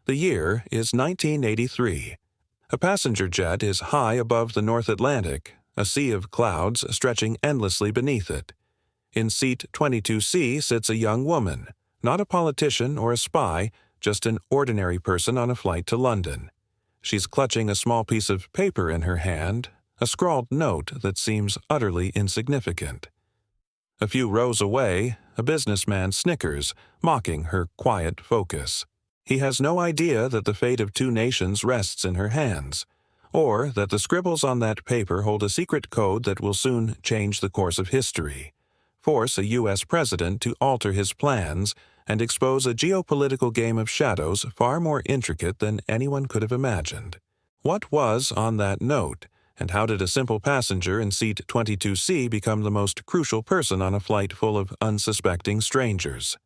The year is 1983. A passenger jet is high above the North Atlantic, a sea of clouds stretching endlessly beneath it. In seat 22C sits a young woman, not a politician or a spy, just an ordinary person on a flight to London. She's clutching a small piece of paper in her hand, a scrawled note that seems utterly insignificant. A few rows away, a businessman snickers, mocking her quiet focus. He has no idea that the fate of two nations rests in her hands, or that the scribbles on that paper hold a secret code that will soon change the course of history, force a U.S. president to alter his plans, and expose a geopolitical game of shadows far more intricate than anyone could have imagined. What was on that note, and how did a simple passenger in seat 22C become the most crucial person on a flight full of unsuspecting strangers?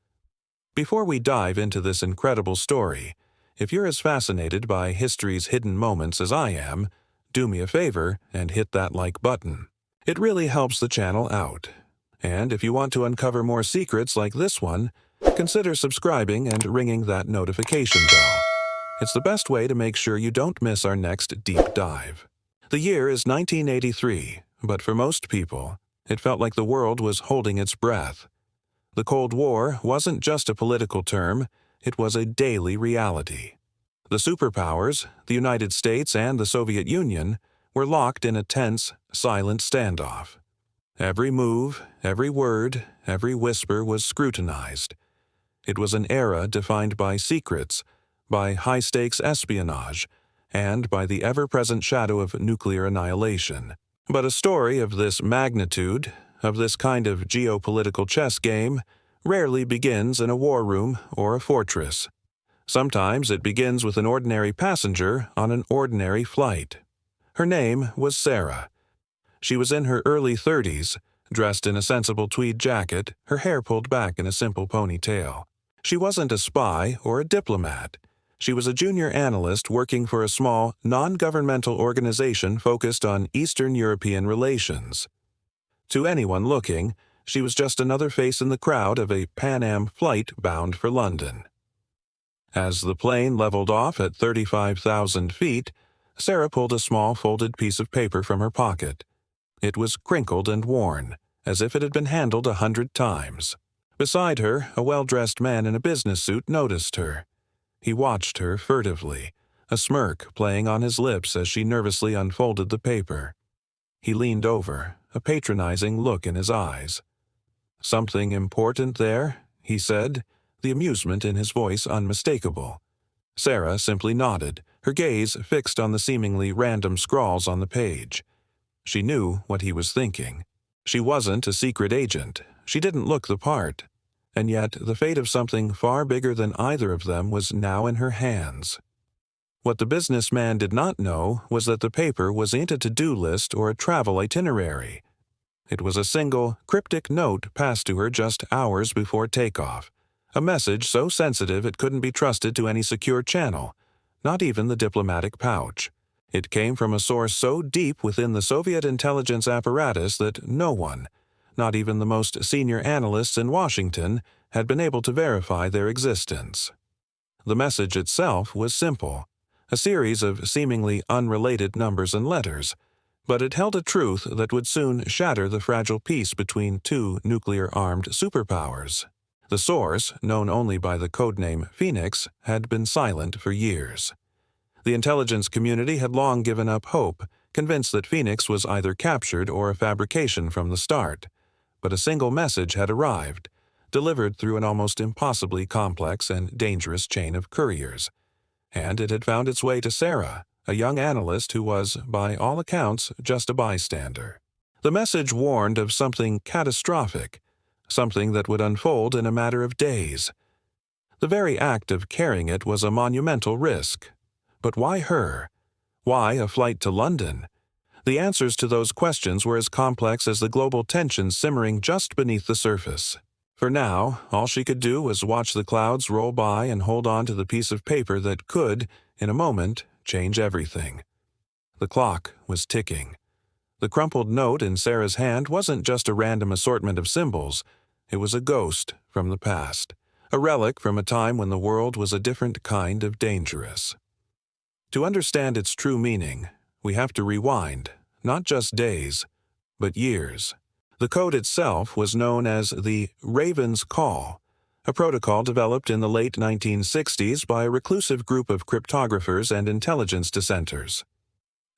Before we dive into this incredible story, if you're as fascinated by history's hidden moments as I am, do me a favor and hit that like button. It really helps the channel out. And if you want to uncover more secrets like this one, consider subscribing and ringing that notification bell. It's the best way to make sure you don't miss our next deep dive. The year is 1983, but for most people, it felt like the world was holding its breath. The Cold War wasn't just a political term, it was a daily reality. The superpowers, the United States and the Soviet Union, were locked in a tense, silent standoff. Every move, every word, every whisper was scrutinized. It was an era defined by secrets, by high-stakes espionage, and by the ever-present shadow of nuclear annihilation. But a story of this magnitude, of this kind of geopolitical chess game, rarely begins in a war room or a fortress. Sometimes it begins with an ordinary passenger on an ordinary flight. Her name was Sarah. She was in her early 30s, dressed in a sensible tweed jacket, her hair pulled back in a simple ponytail. She wasn't a spy or a diplomat. She was a junior analyst working for a small, non-governmental organization focused on Eastern European relations. To anyone looking, she was just another face in the crowd of a Pan Am flight bound for London. As the plane leveled off at 35,000 feet, Sarah pulled a small folded piece of paper from her pocket. It was crinkled and worn, as if it had been handled 100 times. Beside her, a well-dressed man in a business suit noticed her. He watched her furtively, a smirk playing on his lips as she nervously unfolded the paper. He leaned over, a patronizing look in his eyes. "Something important there?" he said, the amusement in his voice unmistakable. Sarah simply nodded, her gaze fixed on the seemingly random scrawls on the page. She knew what he was thinking. She wasn't a secret agent. She didn't look the part. And yet the fate of something far bigger than either of them was now in her hands. What the businessman did not know was that the paper wasn't a to-do list or a travel itinerary. It was a single, cryptic note passed to her just hours before takeoff, a message so sensitive it couldn't be trusted to any secure channel, not even the diplomatic pouch. It came from a source so deep within the Soviet intelligence apparatus that no one, not even the most senior analysts in Washington, had been able to verify their existence. The message itself was simple, a series of seemingly unrelated numbers and letters, but it held a truth that would soon shatter the fragile peace between two nuclear-armed superpowers. The source, known only by the codename Phoenix, had been silent for years. The intelligence community had long given up hope, convinced that Phoenix was either captured or a fabrication from the start. But a single message had arrived, delivered through an almost impossibly complex and dangerous chain of couriers. And it had found its way to Sarah, a young analyst who was, by all accounts, just a bystander. The message warned of something catastrophic, something that would unfold in a matter of days. The very act of carrying it was a monumental risk. But why her? Why a flight to London? The answers to those questions were as complex as the global tensions simmering just beneath the surface. For now, all she could do was watch the clouds roll by and hold on to the piece of paper that could, in a moment, change everything. The clock was ticking. The crumpled note in Sarah's hand wasn't just a random assortment of symbols. It was a ghost from the past, a relic from a time when the world was a different kind of dangerous. To understand its true meaning, we have to rewind, not just days, but years. The code itself was known as the Raven's Call, a protocol developed in the late 1960s by a reclusive group of cryptographers and intelligence dissenters.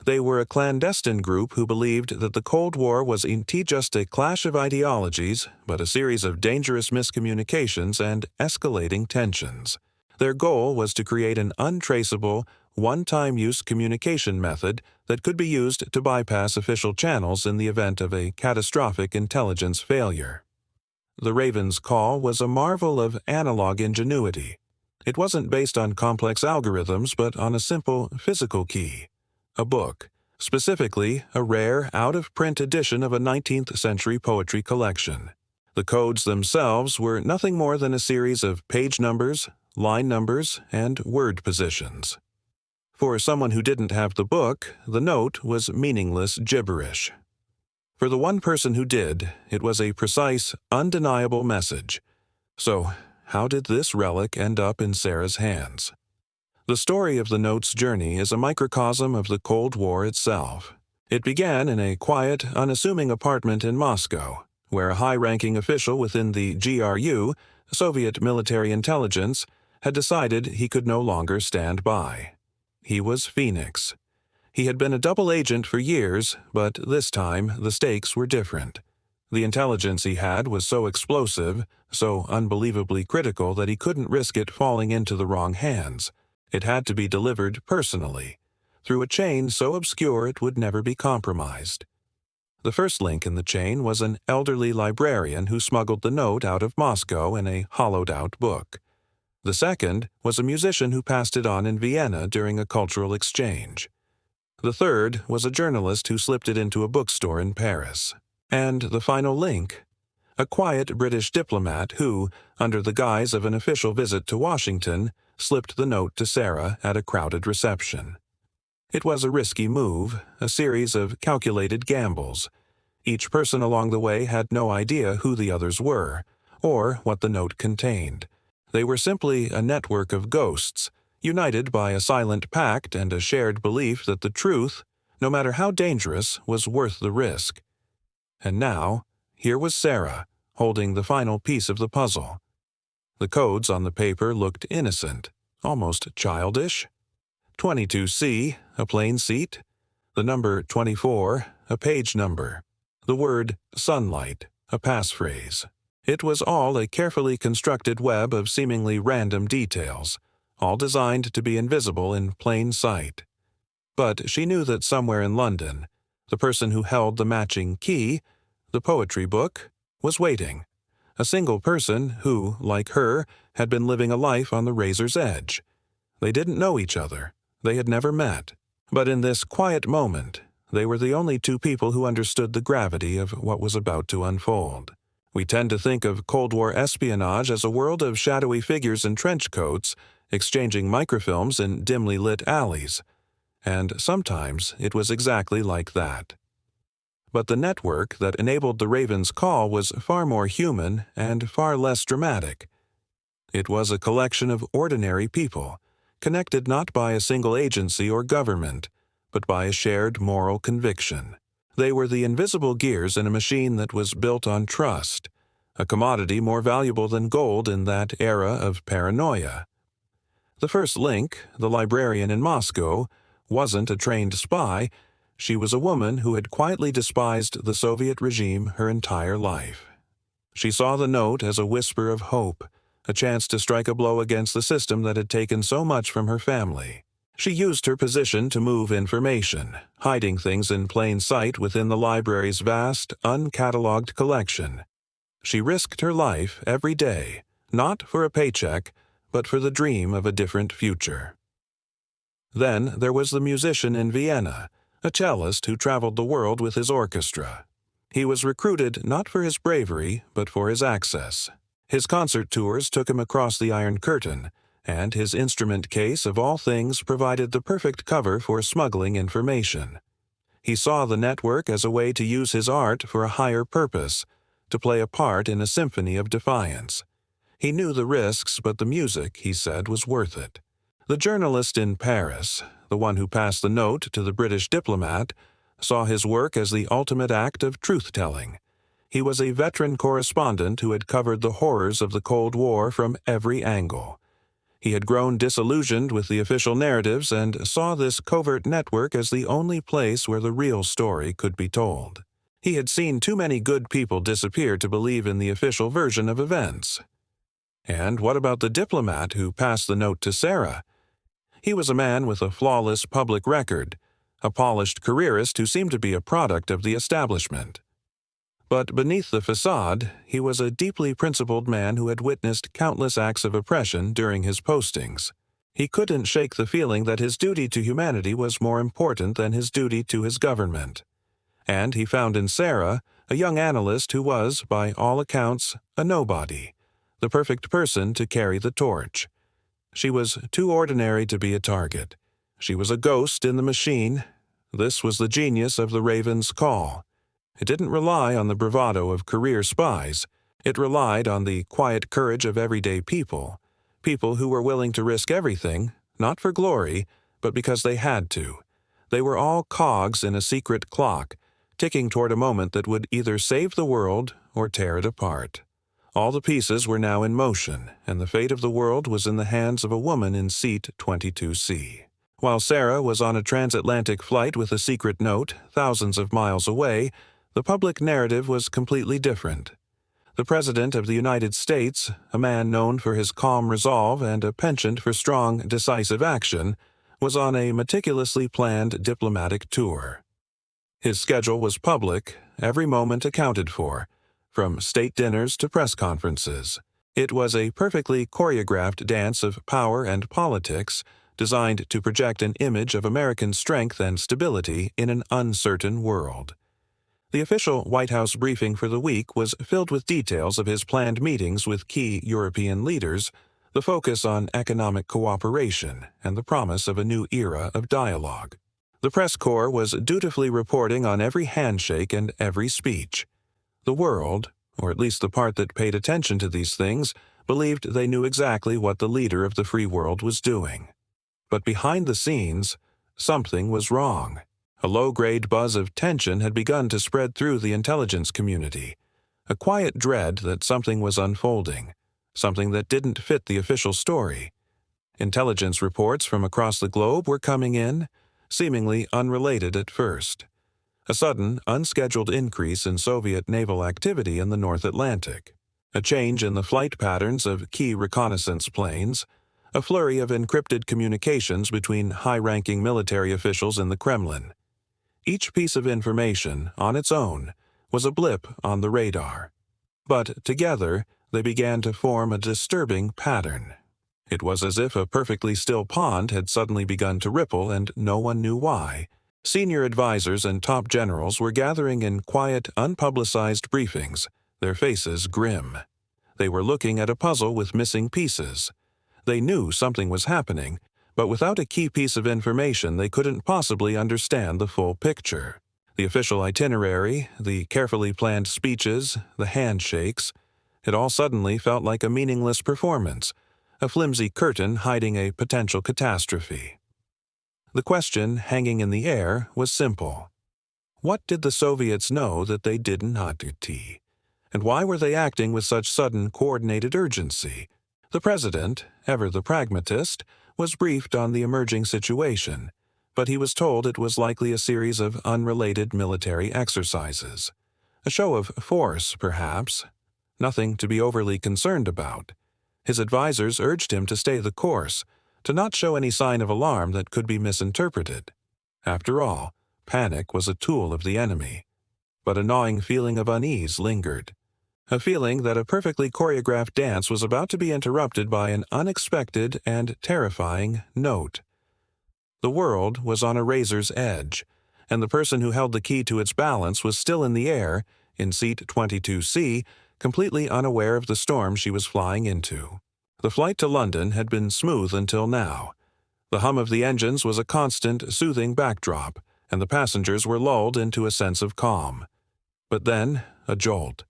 They were a clandestine group who believed that the Cold War was not just a clash of ideologies, but a series of dangerous miscommunications and escalating tensions. Their goal was to create an untraceable, one-time use communication method that could be used to bypass official channels in the event of a catastrophic intelligence failure. The Raven's Call was a marvel of analog ingenuity. It wasn't based on complex algorithms but on a simple physical key, a book, specifically a rare out-of-print edition of a 19th century poetry collection. The codes themselves were nothing more than a series of page numbers, line numbers, and word positions. For someone who didn't have the book, the note was meaningless gibberish. For the one person who did, it was a precise, undeniable message. So, how did this relic end up in Sarah's hands? The story of the note's journey is a microcosm of the Cold War itself. It began in a quiet, unassuming apartment in Moscow, where a high-ranking official within the GRU, Soviet military intelligence, had decided he could no longer stand by. He was Phoenix. He had been a double agent for years, but this time the stakes were different. The intelligence he had was so explosive, so unbelievably critical that he couldn't risk it falling into the wrong hands. It had to be delivered personally, through a chain so obscure it would never be compromised. The first link in the chain was an elderly librarian who smuggled the note out of Moscow in a hollowed-out book. The second was a musician who passed it on in Vienna during a cultural exchange. The third was a journalist who slipped it into a bookstore in Paris. And the final link? A quiet British diplomat who, under the guise of an official visit to Washington, slipped the note to Sarah at a crowded reception. It was a risky move, a series of calculated gambles. Each person along the way had no idea who the others were, or what the note contained. They were simply a network of ghosts, united by a silent pact and a shared belief that the truth, no matter how dangerous, was worth the risk. And now, here was Sarah, holding the final piece of the puzzle. The codes on the paper looked innocent, almost childish. 22C, a plain seat. The number 24, a page number. The word sunlight, a passphrase. It was all a carefully constructed web of seemingly random details, all designed to be invisible in plain sight. But she knew that somewhere in London, the person who held the matching key, the poetry book, was waiting. A single person who, like her, had been living a life on the razor's edge. They didn't know each other. They had never met. But in this quiet moment, they were the only two people who understood the gravity of what was about to unfold. We tend to think of Cold War espionage as a world of shadowy figures in trench coats, exchanging microfilms in dimly lit alleys. And sometimes it was exactly like that. But the network that enabled the Raven's Call was far more human and far less dramatic. It was a collection of ordinary people, connected not by a single agency or government, but by a shared moral conviction. They were the invisible gears in a machine that was built on trust, a commodity more valuable than gold in that era of paranoia. The first link, the librarian in Moscow, wasn't a trained spy. She was a woman who had quietly despised the Soviet regime her entire life. She saw the note as a whisper of hope, a chance to strike a blow against the system that had taken so much from her family. She used her position to move information, hiding things in plain sight within the library's vast, uncatalogued collection. She risked her life every day, not for a paycheck, but for the dream of a different future. Then there was the musician in Vienna, a cellist who traveled the world with his orchestra. He was recruited not for his bravery, but for his access. His concert tours took him across the Iron Curtain, and his instrument case of all things provided the perfect cover for smuggling information. He saw the network as a way to use his art for a higher purpose, to play a part in a symphony of defiance. He knew the risks, but the music, he said, was worth it. The journalist in Paris, the one who passed the note to the British diplomat, saw his work as the ultimate act of truth-telling. He was a veteran correspondent who had covered the horrors of the Cold War from every angle. He had grown disillusioned with the official narratives and saw this covert network as the only place where the real story could be told. He had seen too many good people disappear to believe in the official version of events. And what about the diplomat who passed the note to Sarah? He was a man with a flawless public record, a polished careerist who seemed to be a product of the establishment. But beneath the facade, he was a deeply principled man who had witnessed countless acts of oppression during his postings. He couldn't shake the feeling that his duty to humanity was more important than his duty to his government. And he found in Sarah a young analyst who was, by all accounts, a nobody, the perfect person to carry the torch. She was too ordinary to be a target. She was a ghost in the machine. This was the genius of the Raven's call. It didn't rely on the bravado of career spies. It relied on the quiet courage of everyday people, people who were willing to risk everything, not for glory, but because they had to. They were all cogs in a secret clock, ticking toward a moment that would either save the world or tear it apart. All the pieces were now in motion, and the fate of the world was in the hands of a woman in seat 22C. While Sarah was on a transatlantic flight with a secret note thousands of miles away, the public narrative was completely different. The President of the United States, a man known for his calm resolve and a penchant for strong, decisive action, was on a meticulously planned diplomatic tour. His schedule was public, every moment accounted for, from state dinners to press conferences. It was a perfectly choreographed dance of power and politics designed to project an image of American strength and stability in an uncertain world. The official White House briefing for the week was filled with details of his planned meetings with key European leaders, the focus on economic cooperation, and the promise of a new era of dialogue. The press corps was dutifully reporting on every handshake and every speech. The world, or at least the part that paid attention to these things, believed they knew exactly what the leader of the free world was doing. But behind the scenes, something was wrong. A low-grade buzz of tension had begun to spread through the intelligence community, a quiet dread that something was unfolding, something that didn't fit the official story. Intelligence reports from across the globe were coming in, seemingly unrelated at first. A sudden, unscheduled increase in Soviet naval activity in the North Atlantic, a change in the flight patterns of key reconnaissance planes, a flurry of encrypted communications between high-ranking military officials in the Kremlin. Each piece of information, on its own, was a blip on the radar. But together, they began to form a disturbing pattern. It was as if a perfectly still pond had suddenly begun to ripple and no one knew why. Senior advisors and top generals were gathering in quiet, unpublicized briefings, their faces grim. They were looking at a puzzle with missing pieces. They knew something was happening, but without a key piece of information they couldn't possibly understand the full picture. The official itinerary, the carefully planned speeches, the handshakes, it all suddenly felt like a meaningless performance, a flimsy curtain hiding a potential catastrophe. The question hanging in the air was simple. What did the Soviets know that they did not? And why were they acting with such sudden, coordinated urgency? The president, ever the pragmatist, was briefed on the emerging situation, but he was told it was likely a series of unrelated military exercises. A show of force, perhaps. Nothing to be overly concerned about. His advisors urged him to stay the course, to not show any sign of alarm that could be misinterpreted. After all, panic was a tool of the enemy. But a gnawing feeling of unease lingered. A feeling that a perfectly choreographed dance was about to be interrupted by an unexpected and terrifying note. The world was on a razor's edge, and the person who held the key to its balance was still in the air, in seat 22C, completely unaware of the storm she was flying into. The flight to London had been smooth until now. The hum of the engines was a constant, soothing backdrop, and the passengers were lulled into a sense of calm. But then, a jolt.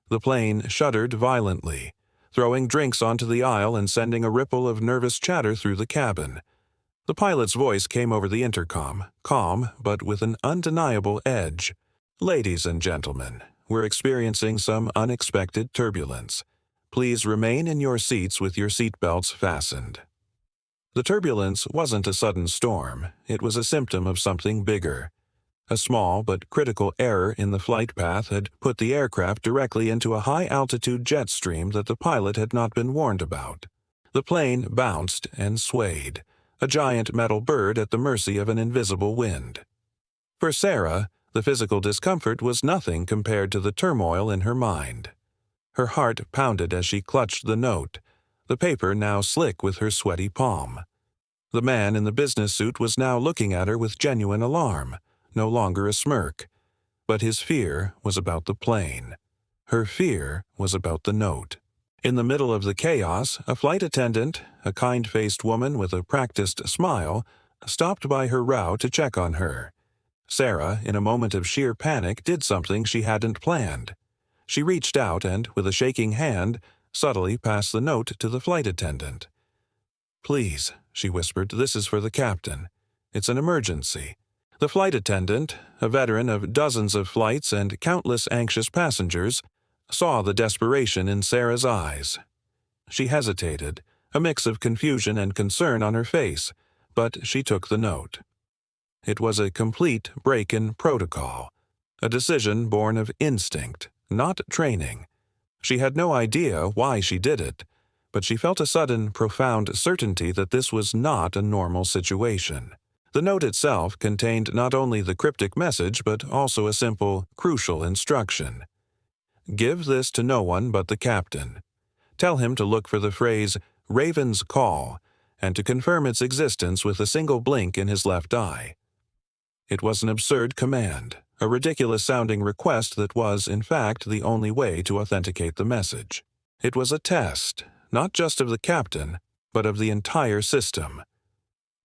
The plane shuddered violently. throwing drinks onto the aisle and sending a ripple of nervous chatter through the cabin. The pilot's voice came over the intercom, calm but with an undeniable edge. "Ladies and gentlemen, we're experiencing some unexpected turbulence. Please remain in your seats with your seatbelts fastened." The turbulence wasn't a sudden storm. It was a symptom of something bigger. A small but critical error in the flight path had put the aircraft directly into a high-altitude jet stream that the pilot had not been warned about. The plane bounced and swayed, a giant metal bird at the mercy of an invisible wind. For Sarah, the physical discomfort was nothing compared to the turmoil in her mind. Her heart pounded as she clutched the note, the paper now slick with her sweaty palm. The man in the business suit was now looking at her with genuine alarm, no longer a smirk. But his fear was about the plane. Her fear was about the note. In the middle of the chaos, a flight attendant, a kind-faced woman with a practiced smile, stopped by her row to check on her. Sarah, in a moment of sheer panic, did something she hadn't planned. She reached out and, with a shaking hand, subtly passed the note to the flight attendant. "Please," she whispered, "this is for the captain. It's an emergency." The flight attendant, a veteran of dozens of flights and countless anxious passengers, saw the desperation in Sarah's eyes. She hesitated, a mix of confusion and concern on her face, but she took the note. It was a complete break in protocol, a decision born of instinct, not training. She had no idea why she did it, but she felt a sudden, profound certainty that this was not a normal situation. The note itself contained not only the cryptic message but also a simple, crucial instruction. "Give this to no one but the captain. Tell him to look for the phrase, 'Raven's Call,' and to confirm its existence with a single blink in his left eye." It was an absurd command, a ridiculous-sounding request that was, in fact, the only way to authenticate the message. It was a test, not just of the captain, but of the entire system.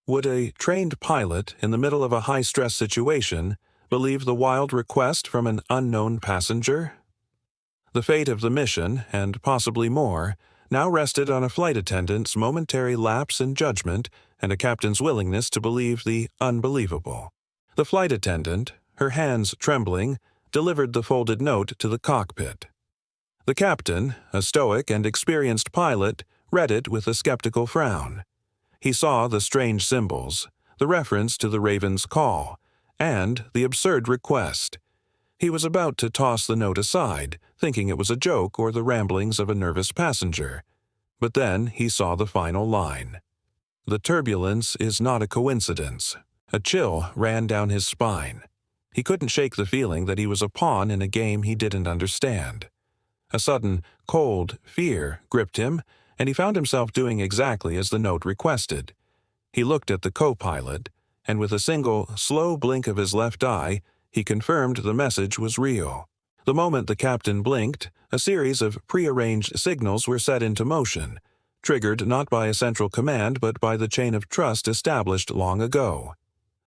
Would a trained pilot, in the middle of a high-stress situation, believe the wild request from an unknown passenger? The fate of the mission, and possibly more, now rested on a flight attendant's momentary lapse in judgment and a captain's willingness to believe the unbelievable. The flight attendant, her hands trembling, delivered the folded note to the cockpit. The captain, a stoic and experienced pilot, read it with a skeptical frown. He saw the strange symbols, the reference to the Raven's Call, and the absurd request. He was about to toss the note aside, thinking it was a joke or the ramblings of a nervous passenger. But then he saw the final line. "The turbulence is not a coincidence." A chill ran down his spine. He couldn't shake the feeling that he was a pawn in a game he didn't understand. A sudden, cold fear gripped him, and he found himself doing exactly as the note requested. He looked at the co-pilot, and with a single, slow blink of his left eye, he confirmed the message was real. The moment the captain blinked, a series of prearranged signals were set into motion, triggered not by a central command but by the chain of trust established long ago.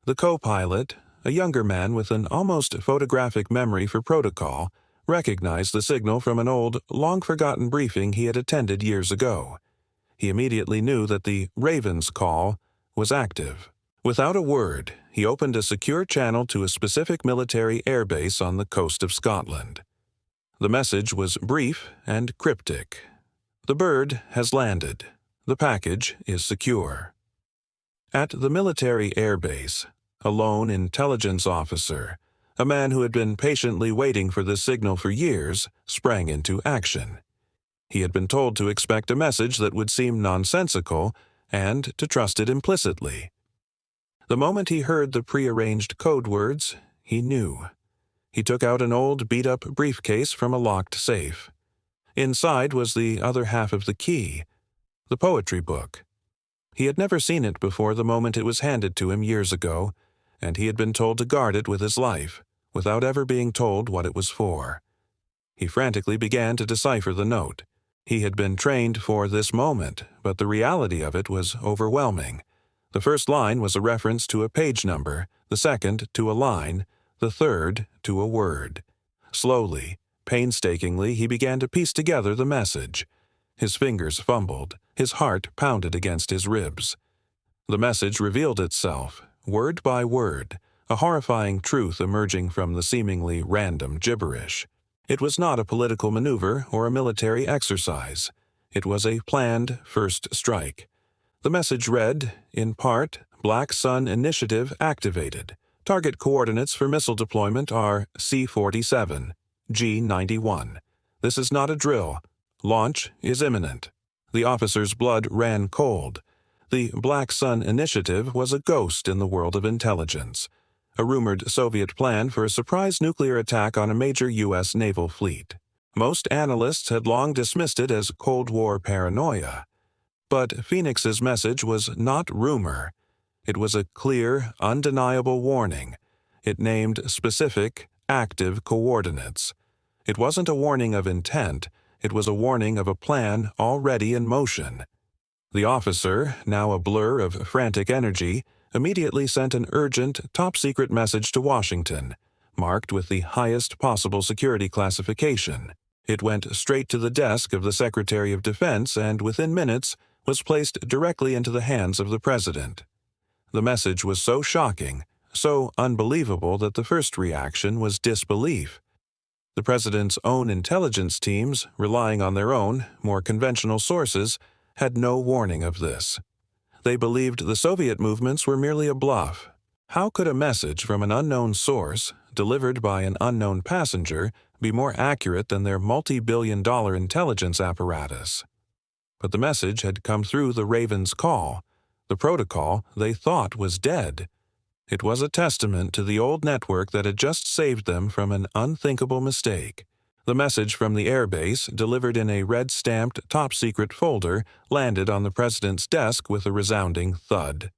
The co-pilot, a younger man with an almost photographic memory for protocol, recognized the signal from an old, long-forgotten briefing he had attended years ago. He immediately knew that the Raven's Call was active. Without a word, he opened a secure channel to a specific military airbase on the coast of Scotland. The message was brief and cryptic. "The bird has landed. The package is secure." At the military airbase, a lone intelligence officer, a man who had been patiently waiting for this signal for years, sprang into action. He had been told to expect a message that would seem nonsensical and to trust it implicitly. The moment he heard the prearranged code words, he knew. He took out an old beat-up briefcase from a locked safe. Inside was the other half of the key, the poetry book. He had never seen it before the moment it was handed to him years ago, and he had been told to guard it with his life, without ever being told what it was for. He frantically began to decipher the note. He had been trained for this moment, but the reality of it was overwhelming. The first line was a reference to a page number, the second to a line, the third to a word. Slowly, painstakingly, he began to piece together the message. His fingers fumbled, his heart pounded against his ribs. The message revealed itself, word by word, a horrifying truth emerging from the seemingly random gibberish. It was not a political maneuver or a military exercise. It was a planned first strike. The message read, in part, Black Sun Initiative activated. Target coordinates for missile deployment are C-47, G-91. This is not a drill. Launch is imminent. The officer's blood ran cold. The Black Sun Initiative was a ghost in the world of intelligence, a rumored Soviet plan for a surprise nuclear attack on a major U.S. naval fleet. Most analysts had long dismissed it as Cold War paranoia. But Phoenix's message was not rumor. It was a clear, undeniable warning. It named specific, active coordinates. It wasn't a warning of intent. It was a warning of a plan already in motion. The officer, now a blur of frantic energy, immediately sent an urgent, top-secret message to Washington, marked with the highest possible security classification. It went straight to the desk of the Secretary of Defense and, within minutes, was placed directly into the hands of the President. The message was so shocking, so unbelievable that the first reaction was disbelief. The President's own intelligence teams, relying on their own, more conventional sources, had no warning of this. They believed the Soviet movements were merely a bluff. How could a message from an unknown source, delivered by an unknown passenger, be more accurate than their multi-billion-dollar intelligence apparatus? But the message had come through the Raven's call. The protocol they thought was dead. It was a testament to the old network that had just saved them from an unthinkable mistake. The message from the airbase, delivered in a red-stamped top-secret folder, landed on the President's desk with a resounding thud.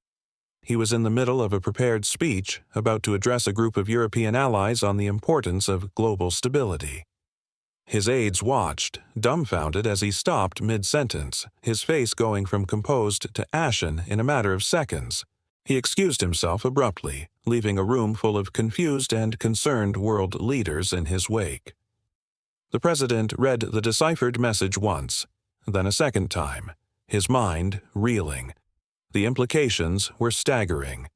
He was in the middle of a prepared speech, about to address a group of European allies on the importance of global stability. His aides watched, dumbfounded as he stopped mid-sentence, his face going from composed to ashen in a matter of seconds. He excused himself abruptly, leaving a room full of confused and concerned world leaders in his wake. The President read the deciphered message once, then a second time, his mind reeling. The implications were staggering.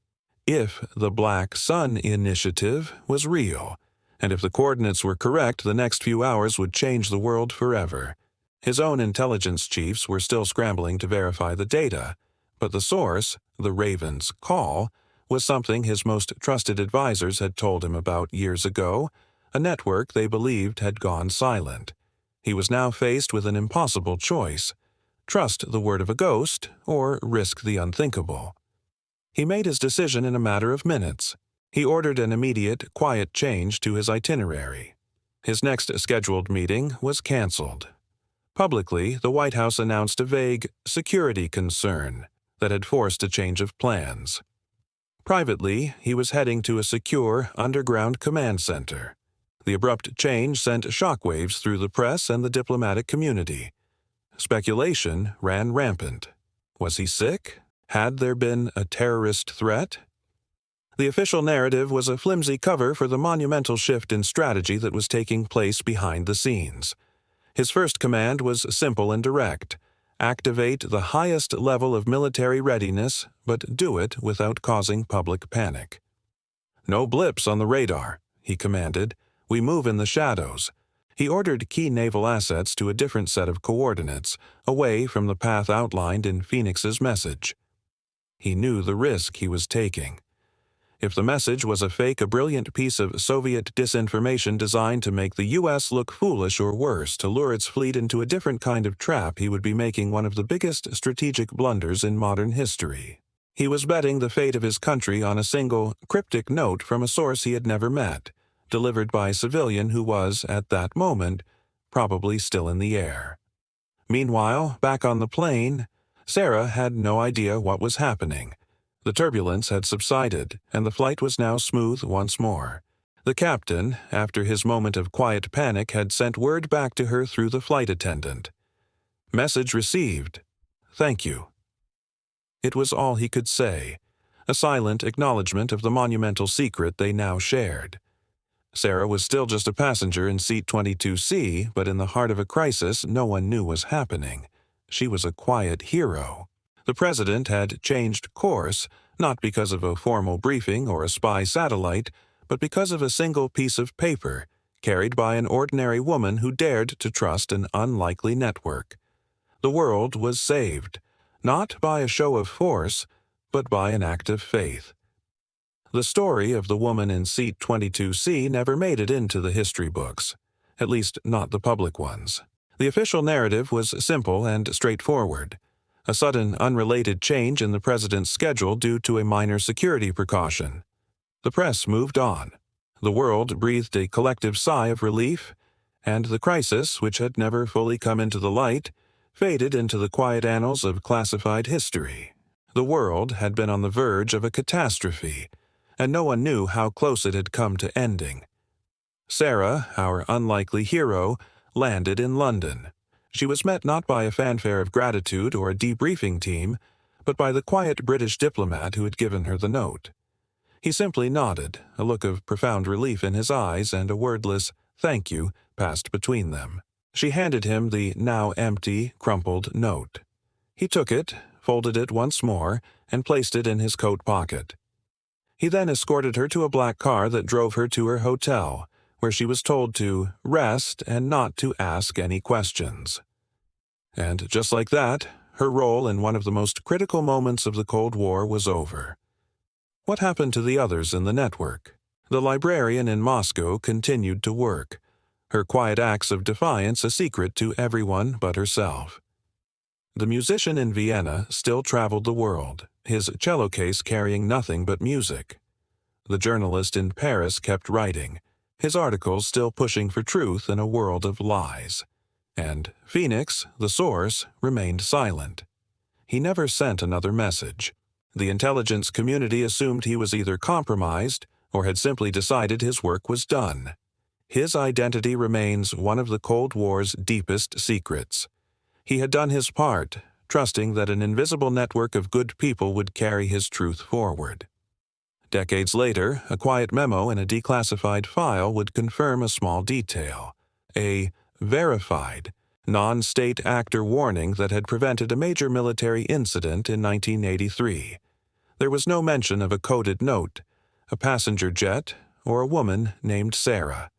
If the Black Sun Initiative was real, and if the coordinates were correct, the next few hours would change the world forever. His own intelligence chiefs were still scrambling to verify the data, but the source, the Raven's call, was something his most trusted advisors had told him about years ago, a network they believed had gone silent. He was now faced with an impossible choice: trust the word of a ghost or risk the unthinkable. He made his decision in a matter of minutes. He ordered an immediate, quiet change to his itinerary. His next scheduled meeting was canceled. Publicly, the White House announced a vague security concern that had forced a change of plans. Privately, he was heading to a secure, underground command center. The abrupt change sent shockwaves through the press and the diplomatic community. Speculation ran rampant. Was he sick? Had there been a terrorist threat? The official narrative was a flimsy cover for the monumental shift in strategy that was taking place behind the scenes. His first command was simple and direct: activate the highest level of military readiness, but do it without causing public panic. No blips on the radar, he commanded. We move in the shadows. He ordered key naval assets to a different set of coordinates, away from the path outlined in Phoenix's message. He knew the risk he was taking. If the message was a fake, a brilliant piece of Soviet disinformation designed to make the U.S. look foolish or worse, to lure its fleet into a different kind of trap, he would be making one of the biggest strategic blunders in modern history. He was betting the fate of his country on a single, cryptic note from a source he had never met, delivered by a civilian who was, at that moment, probably still in the air. Meanwhile, back on the plane, Sarah had no idea what was happening. The turbulence had subsided, and the flight was now smooth once more. The captain, after his moment of quiet panic, had sent word back to her through the flight attendant. Message received. Thank you. It was all he could say, a silent acknowledgement of the monumental secret they now shared. Sarah was still just a passenger in seat 22C, but in the heart of a crisis no one knew was happening. She was a quiet hero. The president had changed course, not because of a formal briefing or a spy satellite, but because of a single piece of paper, carried by an ordinary woman who dared to trust an unlikely network. The world was saved, not by a show of force, but by an act of faith. The story of the woman in seat 22C never made it into the history books, at least not the public ones. The official narrative was simple and straightforward. A sudden, unrelated change in the president's schedule due to a minor security precaution. The press moved on. The world breathed a collective sigh of relief, and the crisis, which had never fully come into the light, faded into the quiet annals of classified history. The world had been on the verge of a catastrophe, and no one knew how close it had come to ending. Sarah, our unlikely hero, landed in London. She was met not by a fanfare of gratitude or a debriefing team, but by the quiet British diplomat who had given her the note. He simply nodded, a look of profound relief in his eyes, and a wordless "thank you" passed between them. She handed him the now empty, crumpled note. He took it, folded it once more, and placed it in his coat pocket. He then escorted her to a black car that drove her to her hotel, where she was told to rest and not to ask any questions. And just like that, her role in one of the most critical moments of the Cold War was over. What happened to the others in the network? The librarian in Moscow continued to work, her quiet acts of defiance a secret to everyone but herself. The musician in Vienna still traveled the world, his cello case carrying nothing but music. The journalist in Paris kept writing, his articles still pushing for truth in a world of lies. And Phoenix, the source, remained silent. He never sent another message. The intelligence community assumed he was either compromised or had simply decided his work was done. His identity remains one of the Cold War's deepest secrets. He had done his part, trusting that an invisible network of good people would carry his truth forward. Decades later, a quiet memo in a declassified file would confirm a small detail, a verified, non-state actor warning that had prevented a major military incident in 1983. There was no mention of a coded note, a passenger jet, or a woman named Sarah.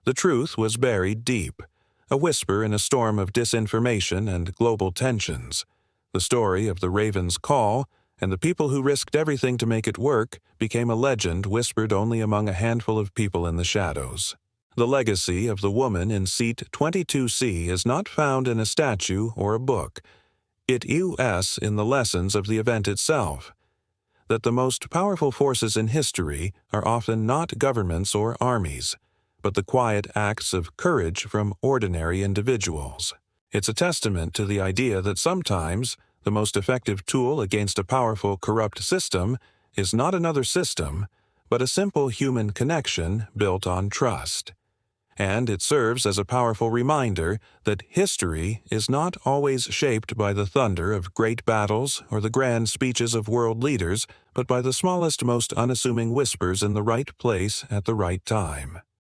The truth was buried deep, a whisper in a storm of disinformation and global tensions. The story of the Raven's Call and the people who risked everything to make it work became a legend whispered only among a handful of people in the shadows. The legacy of the woman in seat 22C is not found in a statue or a book. It is in the lessons of the event itself, that the most powerful forces in history are often not governments or armies, but the quiet acts of courage from ordinary individuals. It's a testament to the idea that sometimes the most effective tool against a powerful, corrupt system is not another system, but a simple human connection built on trust. And it serves as a powerful reminder that history is not always shaped by the thunder of great battles or the grand speeches of world leaders, but by the smallest, most unassuming whispers in the right place at the right time.